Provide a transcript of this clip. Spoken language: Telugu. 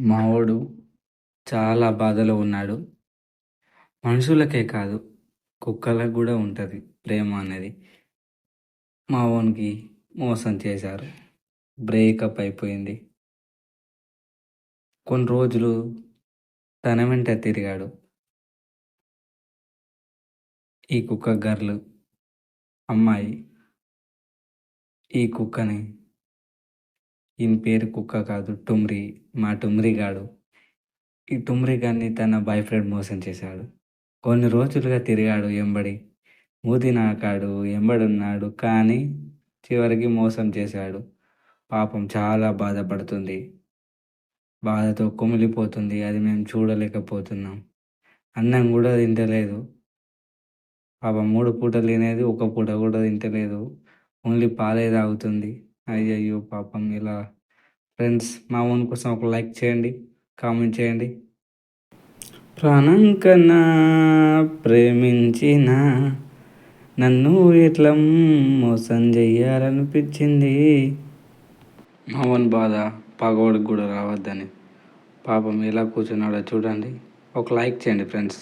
మావోడు చాలా బాధలో ఉన్నాడు. మనుషులకే కాదు, కుక్కలకు గూడా ఉంటది ప్రేమ అనేది. మావోనికి మోసం చేశారు. బ్రేకప్ అయిపోయింది. కొన్ని రోజులు తన వెంట తిరిగాడు. ఈ కుక్క గర్ల్ అమ్మాయి. ఈ కుక్కని ఈయన పేరు కుక్క కాదు, టుమ్రి. మా టుమ్రి గాడు. ఈ టుమ్రి గాడిని తన బాయ్ ఫ్రెండ్ మోసం చేశాడు. కొన్ని రోజులుగా తిరిగాడు ఎంబడి. మూతి నాకాడు, ఎంబడున్నాడు. కానీ చివరికి మోసం చేశాడు. పాపం చాలా బాధపడుతుంది. బాధతో కుమిలిపోతుంది. అది మేము చూడలేకపోతున్నాం. అన్నం కూడా తింటలేదు. పాపం 3 పూటలు తినేది, ఒక పూట కూడా తింటలేదు. ఓన్లీ పాలే తాగుతుంది. అయ్యయ్యో పాపం ఇలా. ఫ్రెండ్స్, మా ఓన్ కోసం ఒక లైక్ చేయండి, కామెంట్ చేయండి. ప్రాణం కన్నా ప్రేమించిన నన్ను ఇట్లా మోసం చెయ్యాలనిపించింది. మా ఓన్ బాధ పగోడికి కూడా రావద్దని. పాపం ఎలా కూర్చున్నాడో చూడండి. ఒక లైక్ చేయండి ఫ్రెండ్స్.